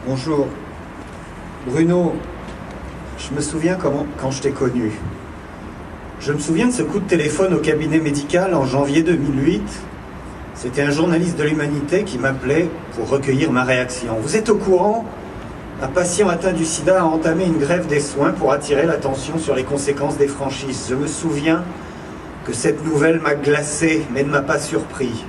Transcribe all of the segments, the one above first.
Bonjour. Bruno, je me souviens quand je t'ai connu. Je me souviens de ce coup de téléphone au cabinet médical en janvier 2008. C'était un journaliste de l'Humanité qui m'appelait pour recueillir ma réaction. Vous êtes au courant ? Un patient atteint du sida a entamé une grève des soins pour attirer l'attention sur les conséquences des franchises. Je me souviens que cette nouvelle m'a glacé, mais ne m'a pas surpris.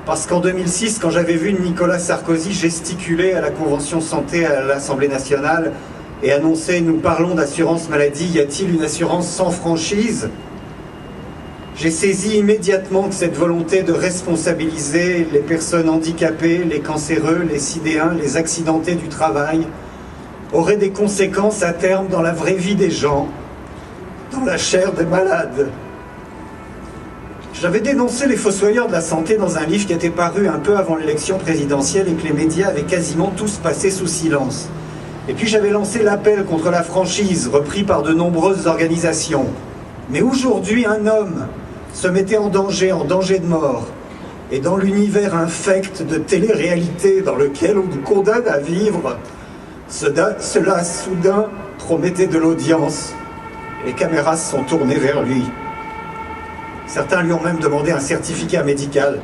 Parce qu'en 2006, quand j'avais vu Nicolas Sarkozy gesticuler à la Convention Santé à l'Assemblée nationale et annoncer « Nous parlons d'assurance maladie, y a-t-il une assurance sans franchise ?» J'ai saisi immédiatement que cette volonté de responsabiliser les personnes handicapées, les cancéreux, les sidéens, les accidentés du travail aurait des conséquences à terme dans la vraie vie des gens, dans la chair des malades. J'avais dénoncé les fossoyeurs de la santé dans un livre qui était paru un peu avant l'élection présidentielle et que les médias avaient quasiment tous passé sous silence. Et puis j'avais lancé l'appel contre la franchise, repris par de nombreuses organisations. Mais aujourd'hui, un homme se mettait en danger de mort. Et dans l'univers infect de télé-réalité dans lequel on nous condamne à vivre, cela soudain promettait de l'audience. Les caméras se sont tournées vers lui. Certains lui ont même demandé un certificat médical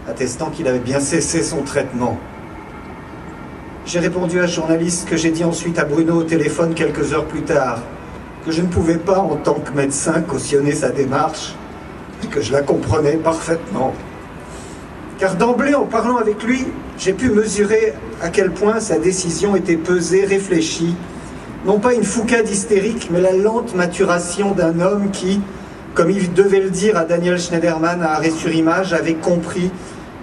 attestant qu'il avait bien cessé son traitement. J'ai répondu à ce journaliste que j'ai dit ensuite à Bruno au téléphone quelques heures plus tard, que je ne pouvais pas, en tant que médecin, cautionner sa démarche, et que je la comprenais parfaitement. Car d'emblée, en parlant avec lui, j'ai pu mesurer à quel point sa décision était pesée, réfléchie, non pas une foucade hystérique, mais la lente maturation d'un homme qui, comme il devait le dire à Daniel Schneiderman à Arrêt sur Image, avait compris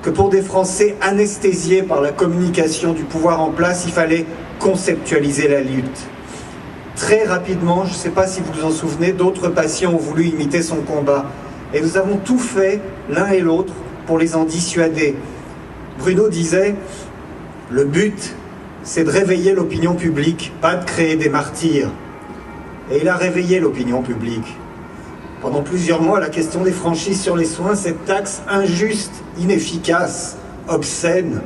que pour des Français anesthésiés par la communication du pouvoir en place, il fallait conceptualiser la lutte. Très rapidement, je ne sais pas si vous vous en souvenez, d'autres patients ont voulu imiter son combat. Et nous avons tout fait, l'un et l'autre, pour les en dissuader. Bruno disait, le but, c'est de réveiller l'opinion publique, pas de créer des martyrs. Et il a réveillé l'opinion publique. Pendant plusieurs mois, la question des franchises sur les soins, cette taxe injuste, inefficace, obscène,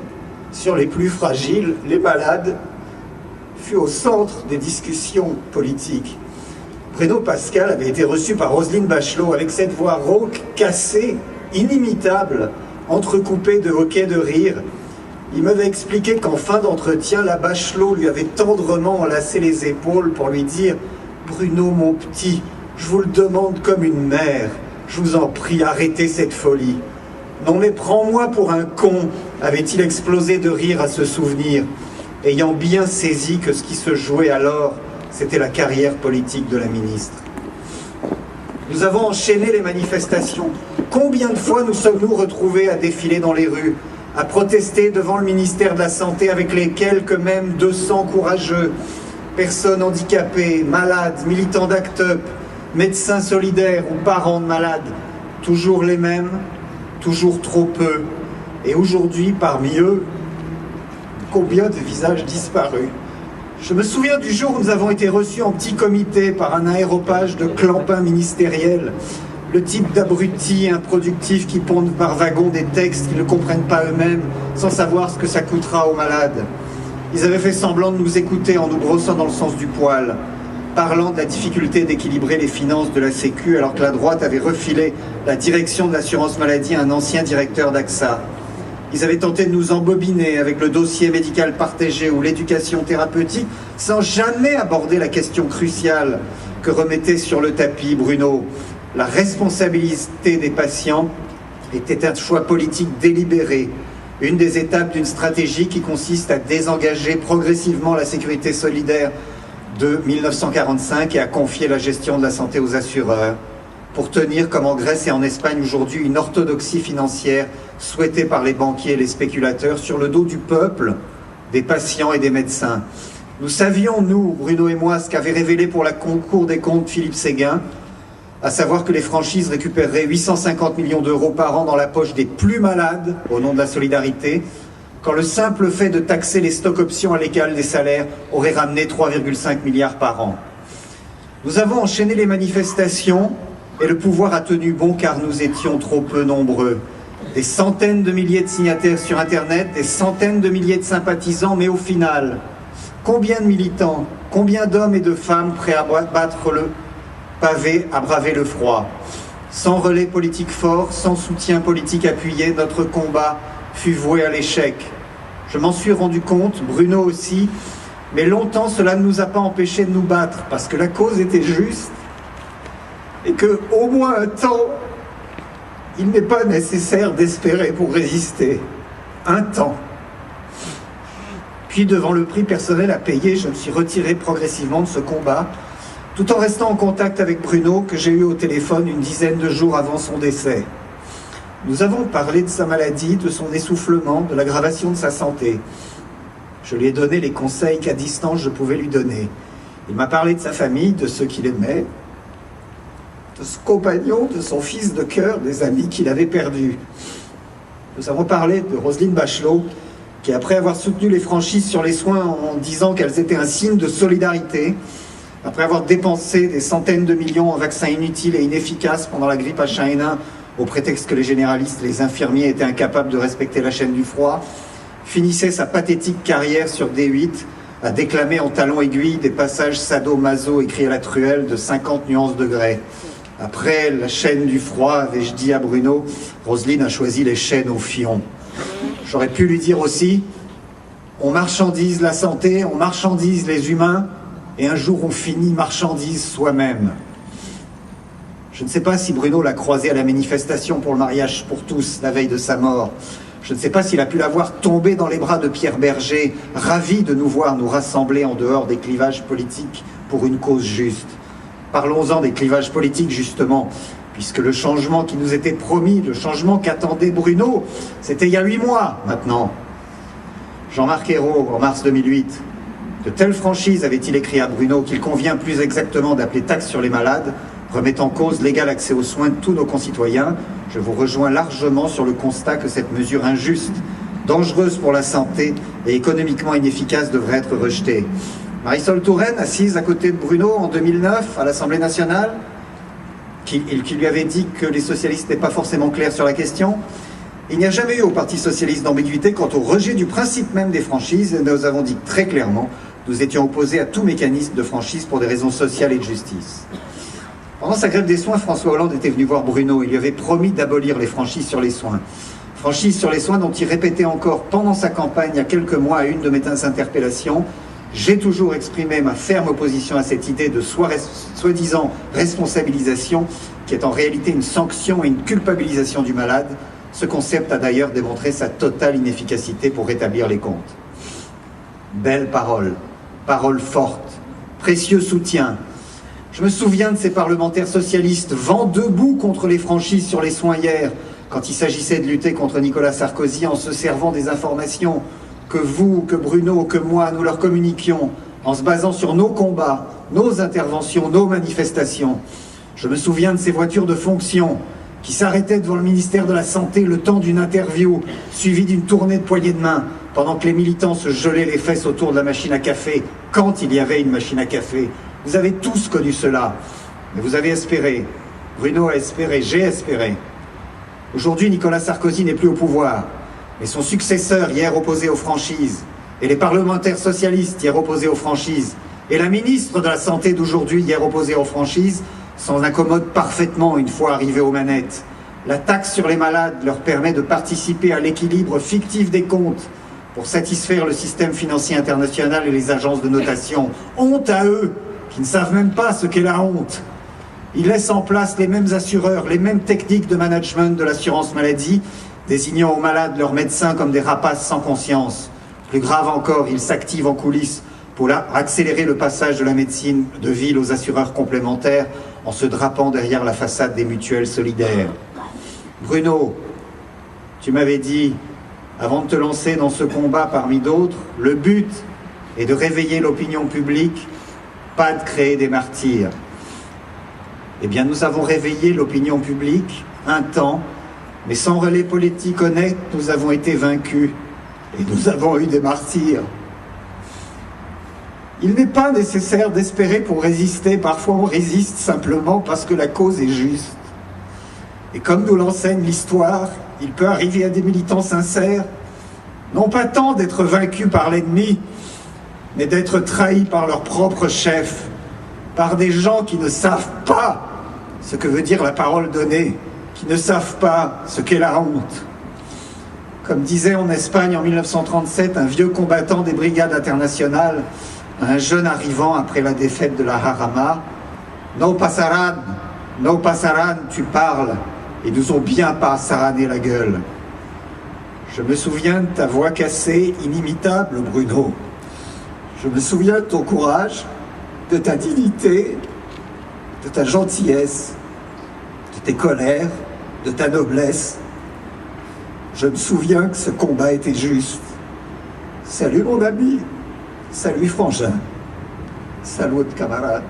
sur les plus fragiles, les malades, fut au centre des discussions politiques. Bruno Pascal avait été reçu par Roselyne Bachelot avec cette voix rauque, cassée, inimitable, entrecoupée de hoquets de rire. Il m'avait expliqué qu'en fin d'entretien, la Bachelot lui avait tendrement enlacé les épaules pour lui dire « Bruno, mon petit, je vous le demande comme une mère, je vous en prie, arrêtez cette folie. » « Non mais prends-moi pour un con !» avait-il explosé de rire à ce souvenir, ayant bien saisi que ce qui se jouait alors, c'était la carrière politique de la ministre. Nous avons enchaîné les manifestations. Combien de fois nous sommes-nous retrouvés à défiler dans les rues, à protester devant le ministère de la Santé avec les quelques même 200 courageux, personnes handicapées, malades, militants d'ACT UP, médecins solidaires ou parents de malades, toujours les mêmes, toujours trop peu. Et aujourd'hui, parmi eux, combien de visages disparus. Je me souviens du jour où nous avons été reçus en petit comité par un aéropage de clampins ministériels, le type d'abrutis improductifs qui pondent par wagon des textes qu'ils ne comprennent pas eux-mêmes, sans savoir ce que ça coûtera aux malades. Ils avaient fait semblant de nous écouter en nous brossant dans le sens du poil, parlant de la difficulté d'équilibrer les finances de la Sécu, alors que la droite avait refilé la direction de l'assurance maladie à un ancien directeur d'AXA. Ils avaient tenté de nous embobiner avec le dossier médical partagé ou l'éducation thérapeutique, sans jamais aborder la question cruciale que remettait sur le tapis Bruno. La responsabilité des patients était un choix politique délibéré, une des étapes d'une stratégie qui consiste à désengager progressivement la sécurité solidaire de 1945 et à confier la gestion de la santé aux assureurs, pour tenir, comme en Grèce et en Espagne aujourd'hui, une orthodoxie financière souhaitée par les banquiers et les spéculateurs sur le dos du peuple, des patients et des médecins. Nous savions, nous, Bruno et moi, ce qu'avait révélé pour la Cour des comptes Philippe Séguin, à savoir que les franchises récupéreraient 850 millions d'euros par an dans la poche des plus malades, au nom de la solidarité, quand le simple fait de taxer les stocks options à l'égal des salaires aurait ramené 3,5 milliards par an. Nous avons enchaîné les manifestations et le pouvoir a tenu bon car nous étions trop peu nombreux. Des centaines de milliers de signataires sur Internet, des centaines de milliers de sympathisants, mais au final, combien de militants, combien d'hommes et de femmes prêts à battre le pavé, à braver le froid? Sans relais politique fort, sans soutien politique appuyé, notre combat fut voué à l'échec. Je m'en suis rendu compte, Bruno aussi, mais longtemps cela ne nous a pas empêchés de nous battre, parce que la cause était juste, et que, au moins un temps, il n'est pas nécessaire d'espérer pour résister. Un temps. Puis, devant le prix personnel à payer, je me suis retiré progressivement de ce combat, tout en restant en contact avec Bruno, que j'ai eu au téléphone une dizaine de jours avant son décès. Nous avons parlé de sa maladie, de son essoufflement, de l'aggravation de sa santé. Je lui ai donné les conseils qu'à distance je pouvais lui donner. Il m'a parlé de sa famille, de ceux qu'il aimait, de ce compagnon, de son fils de cœur, des amis qu'il avait perdus. Nous avons parlé de Roselyne Bachelot, qui, après avoir soutenu les franchises sur les soins en disant qu'elles étaient un signe de solidarité, après avoir dépensé des centaines de millions en vaccins inutiles et inefficaces pendant la grippe H1N1, au prétexte que les généralistes et les infirmiers étaient incapables de respecter la chaîne du froid, finissait sa pathétique carrière sur D8 à déclamer en talons aiguilles des passages sado-maso écrits à la truelle de 50 nuances degrés. Après la chaîne du froid, avais-je dit à Bruno, Roselyne a choisi les chaînes au fion. J'aurais pu lui dire aussi, on marchandise la santé, on marchandise les humains, et un jour on finit marchandise soi-même. Je ne sais pas si Bruno l'a croisé à la manifestation pour le mariage pour tous, la veille de sa mort. Je ne sais pas s'il a pu la voir tomber dans les bras de Pierre Berger, ravi de nous voir nous rassembler en dehors des clivages politiques pour une cause juste. Parlons-en des clivages politiques, justement, puisque le changement qui nous était promis, le changement qu'attendait Bruno, c'était il y a 8 mois, maintenant. Jean-Marc Ayrault, en mars 2008, de telles franchises, avait-il écrit à Bruno, qu'il convient plus exactement d'appeler taxe sur les malades, remet en cause l'égal accès aux soins de tous nos concitoyens. Je vous rejoins largement sur le constat que cette mesure injuste, dangereuse pour la santé et économiquement inefficace devrait être rejetée. Marisol Touraine, assise à côté de Bruno en 2009 à l'Assemblée nationale, qui lui avait dit que les socialistes n'étaient pas forcément clairs sur la question. Il n'y a jamais eu au Parti socialiste d'ambiguïté quant au rejet du principe même des franchises, et nous avons dit très clairement nous étions opposés à tout mécanisme de franchise pour des raisons sociales et de justice. Pendant sa grève des soins, François Hollande était venu voir Bruno. Il lui avait promis d'abolir les franchises sur les soins. Franchises sur les soins dont il répétait encore pendant sa campagne il y a quelques mois à une de mes interpellations. J'ai toujours exprimé ma ferme opposition à cette idée de soi-disant responsabilisation qui est en réalité une sanction et une culpabilisation du malade. Ce concept a d'ailleurs démontré sa totale inefficacité pour rétablir les comptes. Belles paroles, paroles fortes, précieux soutien. Je me souviens de ces parlementaires socialistes vent debout contre les franchises sur les soins hier, quand il s'agissait de lutter contre Nicolas Sarkozy en se servant des informations que vous, que Bruno, que moi, nous leur communiquions, en se basant sur nos combats, nos interventions, nos manifestations. Je me souviens de ces voitures de fonction qui s'arrêtaient devant le ministère de la Santé le temps d'une interview, suivie d'une tournée de poignées de main, pendant que les militants se gelaient les fesses autour de la machine à café, quand il y avait une machine à café. Vous avez tous connu cela, mais vous avez espéré. Bruno a espéré, j'ai espéré. Aujourd'hui, Nicolas Sarkozy n'est plus au pouvoir, mais son successeur, hier opposé aux franchises, et les parlementaires socialistes, hier opposés aux franchises, et la ministre de la Santé d'aujourd'hui, hier opposée aux franchises, s'en accommodent parfaitement une fois arrivés aux manettes. La taxe sur les malades leur permet de participer à l'équilibre fictif des comptes pour satisfaire le système financier international et les agences de notation. Honte à eux, qui ne savent même pas ce qu'est la honte. Ils laissent en place les mêmes assureurs, les mêmes techniques de management de l'assurance maladie, désignant aux malades leurs médecins comme des rapaces sans conscience. Plus grave encore, ils s'activent en coulisses pour accélérer le passage de la médecine de ville aux assureurs complémentaires en se drapant derrière la façade des mutuelles solidaires. Bruno, tu m'avais dit, avant de te lancer dans ce combat parmi d'autres, le but est de réveiller l'opinion publique, pas de créer des martyrs. Eh bien, nous avons réveillé l'opinion publique un temps, mais sans relais politique honnête, nous avons été vaincus et nous avons eu des martyrs. Il n'est pas nécessaire d'espérer pour résister. Parfois, on résiste simplement parce que la cause est juste. Et comme nous l'enseigne l'histoire, il peut arriver à des militants sincères, non pas tant d'être vaincus par l'ennemi, mais d'être trahis par leur propre chef, par des gens qui ne savent pas ce que veut dire la parole donnée, qui ne savent pas ce qu'est la honte. Comme disait en Espagne en 1937 un vieux combattant des brigades internationales, un jeune arrivant après la défaite de la Jarama, « No pasaran, tu parles, et nous ont bien pas sarané la gueule. » Je me souviens de ta voix cassée, inimitable, Bruno. Je me souviens de ton courage, de ta dignité, de ta gentillesse, de tes colères, de ta noblesse. Je me souviens que ce combat était juste. Salut mon ami, salut frangin, salut camarade.